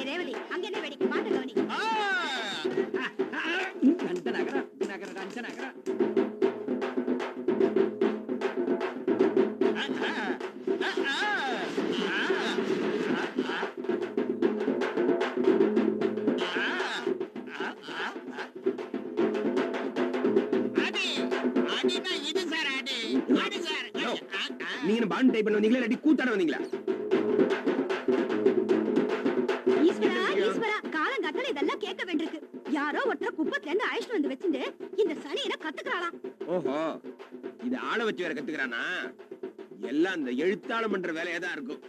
ரேவதி அங்க என்ன வேடிக்கை பாட்டு கவனி. கண்ட நகர நகர கண்ட நகர நீங்க பாண்ட் டைப் பண்ண வந்தீங்களா இல்லாட்டி கூத்தாட வந்தீங்களா? ஈஸ்வரா ஈஸ்வரா காலங்கத்தல இதெல்லாம் கேட்க வேண்டியிருக்கு. யாரோ ஒருத்தர் குப்பத்துல இருந்து அழைச்சிட்டு வந்து வச்சிருந்து இந்த சனியனை கத்துக்கறாளாம். ஓஹோ, இது ஆள வச்சு வேற கத்துக்கறானா? எல்லாம் அந்த எழுத்தாளம் பண்ற வேலையா தான் இருக்கும்.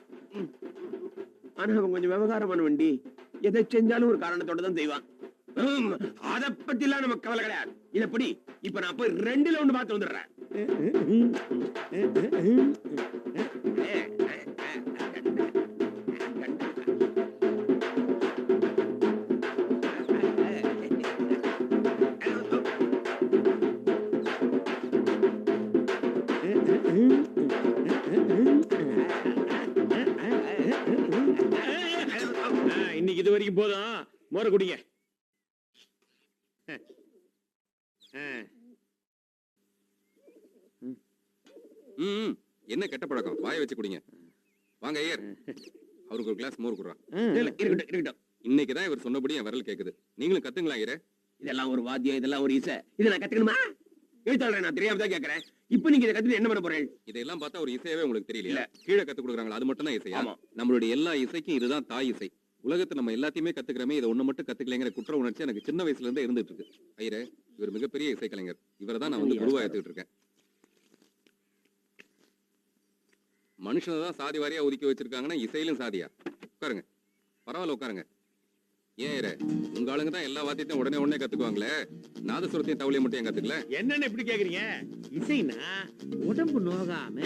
ஆனா அவன் கொஞ்சம் விவகாரமான வண்டி, எதை செஞ்சாலும் ஒரு காரணத்தோட தான் செய்வான். அத பத்தி எல்லாம் நமக்கு கவலை கிடையாது. இத படி, இப்ப நான் போய் 2ல 1 பார்த்து வந்துடுறேன். இன்னைக்கு இது வரைக்கும் போதும், மோர குடிங்க. என்ன கெட்ட பழக்கம்? வாய வச்சு குடிங்க. வாங்க ஐயர், அவருக்கு ஒரு கிளாஸ் மோர் குடுறா. இருக்கட்டும். இன்னைக்குதான் இவர் சொன்னபடி என் விரல் கேக்குது. நீங்களும் கத்துங்களா ஐயரே. இதெல்லாம் ஒரு வாத்தியம், இதெல்லாம் ஒரு இசை. இதை நான் கத்துக்கணுமா? எழுத்தாளர் நான் தெரியாம தான் கேட்கறேன். இப்ப நீங்க இதை கத்துட்டு என்ன பண்ண போறேன்? இதெல்லாம் பார்த்தா ஒரு இசையவே உங்களுக்கு தெரியல. கீழே கத்து கொடுக்குறாங்களா, அது மட்டும் தான் இசையா? நம்மளுடைய எல்லா இசைக்கும் இதுதான் தாய் இசை. உலகத்தை நம்ம எல்லாத்தையுமே கத்துக்கிறோமே, இதை ஒண்ணு மட்டும் கத்துக்கலைங்கிற குற்ற உணர்ச்சி எனக்கு சின்ன வயசுல இருந்தே இருந்துட்டு இருக்கு. ஐயரே, இவர் மிகப்பெரிய இசைக்கலைஞர். இவரை தான் நான் வந்து குருவா எடுத்துக்கிட்டு இருக்கேன். மனுஷனை தான் சாதி வாரியா ஒதுக்கி வச்சிருக்காங்கன்னா இசையிலும் சாதியா? உட்காருங்க, பரவாயில்ல உட்காருங்க. ஏன் உங்க ஆளுங்க தான் எல்லா வாத்தியத்தையும் உடனே கத்துக்குவாங்களே, நாதசுரத்தையும் தவளையும் மட்டும் ஏன் கத்துக்கல? என்னன்னு இப்படி கேக்குறீங்க? இசைனா உடம்பு நோகாம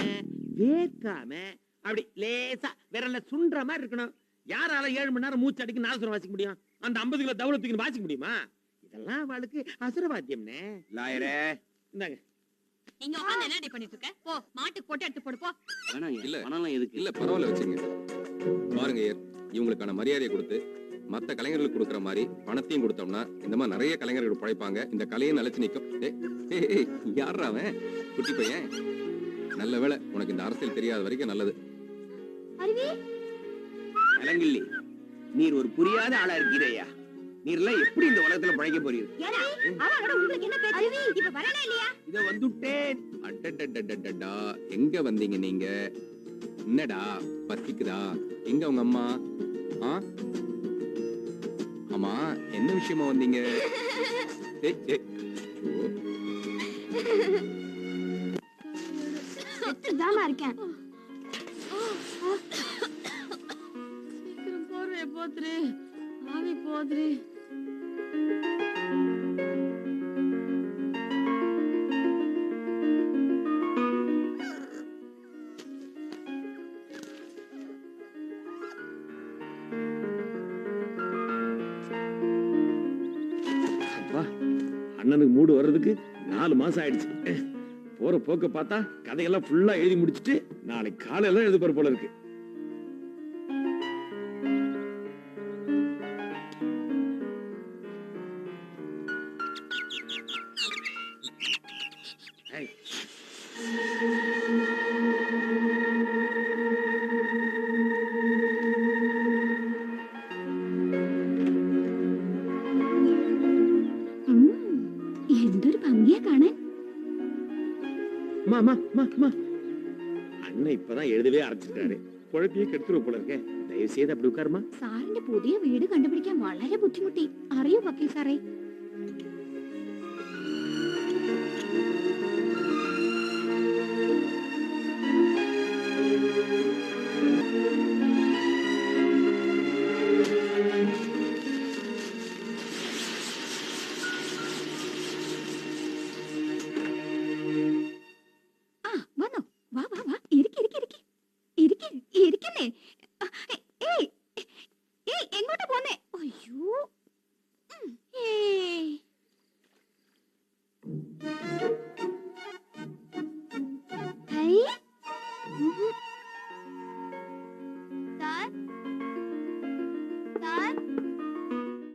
வேர்க்காம அப்படி லேசா விரல்ல சுன்ற மாதிரி இருக்கணும். யாரால 7 மணி நேரம் மூச்சு அடிக்க நாதசுரம் வாசிக்க முடியும்? அந்த 50 கிலோ தவளத்துக்கு வாசிக்க முடியுமா? இதெல்லாம் அவளுக்கு அசுரவாத்தியம்னே. லாயரே, இந்தாங்க. நீங்க உட்கார்ந்து என்னடி பண்ணிட்டு இருக்க? போ, மாட்டுக்கு போட்டு எடுத்து போடு போ. இல்ல பணம்லாம் எதுக்கு? இல்ல பரவாயில்ல வச்சுங்க. பாருங்க ஐயர், இவங்களுக்கான மரியாதையை கொடுத்து மத்த கலைஞர்களுக்கு கொடுக்குற மாதிரி பணத்தையும் கொடுத்தோம்னா இந்த மாதிரி நிறைய கலைஞர்கள் பழைப்பாங்க. இந்த கலையை நிலைச்சு நிற்கும். யாரா அவன்? குட்டி பையன். நல்ல வேளை உனக்கு இந்த அரசியல் தெரியாத வரைக்கும் நல்லது. அலங்கில்லி, நீர் ஒரு புரியாத ஆளா இருக்கிறையா. நீர்லாம் எப்படி இந்த உலகத்துல பழைக்க போறீங்க? உங்களுக்கு என்ன பேச்சு? இப்ப வரல இல்லையா? இத வந்துட்டேன். அடடடடடடா, எங்க வந்தீங்க நீங்க? என்னடா பசிக்குதா? எங்க உங்க அம்மா? ஆமா, என்ன விஷயமா வந்தீங்க? தாமா இருக்கேன். சீக்கிரம் போர்வே போத்துரு, ஆவி போதுரு. அண்ணனுக்கு மூடு வர்றதுக்கு 4 மாசம் ஆயிடுச்சு. போற போக்க பார்த்தா கதையெல்லாம் ஃபுல்லா எழுதி முடிச்சிட்டு நாளைக்கு காலையில எழுத போற போல இருக்கு. എന്തൊരു ഭംഗിയാ കാണാൻ. அண்ணன் இப்பதான் எழுதவே ஆரம்பிச்சிட்டாரு. குழப்பியே கெடுத்துருவ போல இருக்கேன். தயவு செய்து அப்படி உட்காருமா. സാറിന്റെ പുതിയ വീട് കണ്ടുപിടിക്കാൻ വളരെ ബുദ്ധിമുട്ടി. അറിയോ വക്കീൽ സാറേ? சார்